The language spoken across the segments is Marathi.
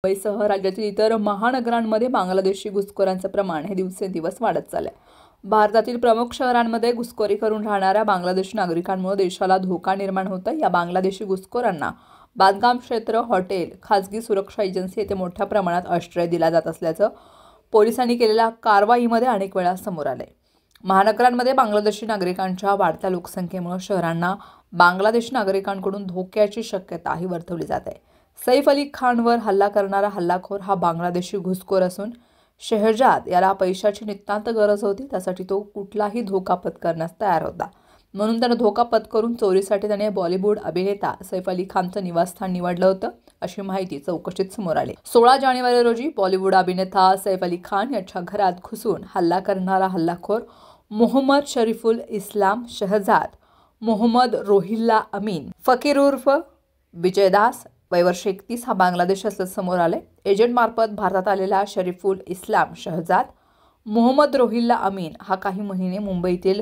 मुंबईसह राज्यातील इतर महानगरांमध्ये बांगलादेशी घुसखोरांचं प्रमाण हे दिवसेंदिवस वाढत चाललंय। भारतातील प्रमुख शहरांमध्ये घुसखोरी करून राहणाऱ्या बांगलादेशी नागरिकांमुळे देशाला धोका निर्माण होतोय। या बांगलादेशी घुसखोरांना बांधकाम क्षेत्र, हॉटेल, खासगी सुरक्षा एजन्सी येथे मोठ्या प्रमाणात आश्रय दिला जात असल्याचं पोलिसांनी केलेल्या कारवाईमध्ये अनेक वेळा समोर आलंय। महानगरांमध्ये बांगलादेशी नागरिकांच्या वाढत्या लोकसंख्येमुळे शहरांना बांगलादेशी नागरिकांकडून धोक्याची शक्यताही वर्तवली जाते। सैफ अली खानवर हल्ला करणारा हल्लाखोर हा बांगलादेशी घुसखोर असून शहजाद याला पैशाची नितांत गरज होती, त्यासाठी तो कुठलाही धोका पत्करण्यास तयार होता। म्हणून त्याने धोका पत्करून चोरीसाठी त्याने बॉलिवूड अभिनेता सैफ अली खानचं निवासस्थान निवडलं होतं, अशी माहिती चौकशीत समोर आली। 16 जानेवारी रोजी बॉलिवूड अभिनेता सैफ अली खान याच्या घरात घुसून हल्ला करणारा हल्लाखोर मोहम्मद शरीफुल इस्लाम शहजाद मोहम्मद रोहिल्ला अमीन फकीर उर्फ विजयदास वय वर्ष 31 हा बांगलादेश असल्याचं समोर आले। एजंट मार्फत भारतात आलेला शरीफुल इस्लाम शहजाद मोहम्मद रोहिल्ला अमीन हा काही महिने मुंबईतील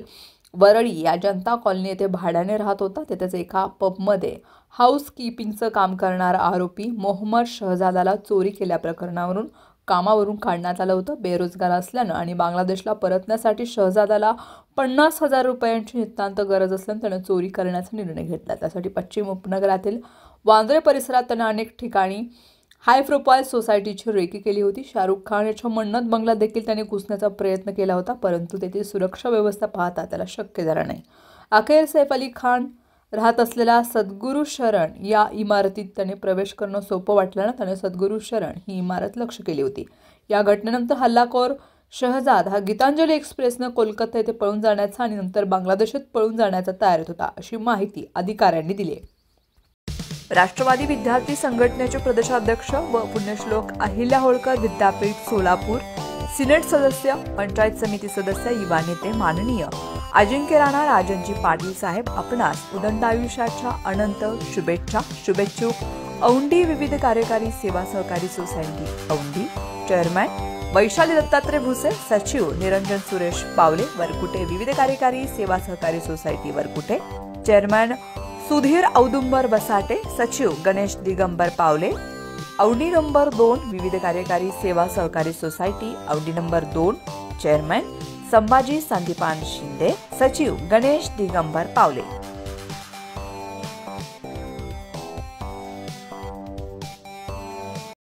वरळी या जनता कॉलनी येथे भाड्याने राहत होता। तेथेच एका पबमध्ये हाऊस कीपिंगचं काम करणारा आरोपी मोहम्मद शहजादाला चोरी केल्या प्रकरणावरून कामावरून काढण्यात आलं होतं। बेरोजगार असल्यानं आणि बांगलादेशला परतण्यासाठी शहजादाला 50,000 रुपयांची नितांत गरज असल्यानं त्याने चोरी करण्याचा निर्णय घेतला। त्यासाठी पश्चिम उपनगरातील वांद्रे परिसरात त्याने अनेक ठिकाणी हाय प्रोफाईल सोसायटीची रेकी केली होती। शाहरुख खान याच्या मन्नत बंगल्यात देखील त्याने घुसण्याचा प्रयत्न केला होता, परंतु तेथील सुरक्षा व्यवस्था पाहता त्याला शक्य झालं नाही। अखेर सैफ अली खान राहत असलेल्या सद्गुरू शरण या इमारतीत त्याने प्रवेश करणं सोपं वाटल्यानं त्याने सद्गुरू शरण ही इमारत लक्ष्य केली होती। या घटनेनंतर हल्लाखोर शहजाद हा गीतांजली एक्सप्रेसनं कोलकाता येथे पळून जाण्याचा आणि नंतर बांगलादेशात पळून जाण्याचा तयारीत होता, अशी माहिती अधिकाऱ्यांनी दिली आहे। राष्ट्रवादी विद्यार्थी संघटनेचे प्रदेशाध्यक्ष व पुण्यश्लोक अहिल्या होळकर विद्यापीठ सोलापूर, सिनेट सदस्य, पंचायत समिती सदस्य, युवा नेते माननीय अजिंक्य राणा राजनजी पाटील साहेब आपणास उदंड आयुष्याच्या अनंत शुभेच्छा। शुभेच्छुक औंढी विविध कार्यकारी सेवा सहकारी सोसायटी औंढी, चेअरमॅन वैशाली दत्तात्रय भुसे, सचिव निरंजन सुरेश पावले वरकुटे, विविध कार्यकारी सेवा सहकारी सोसायटी वरकुटे, चेअरमॅन सुधीर औदुंबर बसाटे, सचिव गणेश दिगंबर पावले, औंढी नंबर 2 विविध कार्यकारी सेवा सहकारी society Aundhi number 2, chairman Sambhaji Sandipan Shinde, सचिव गणेश दिगंबर पावले।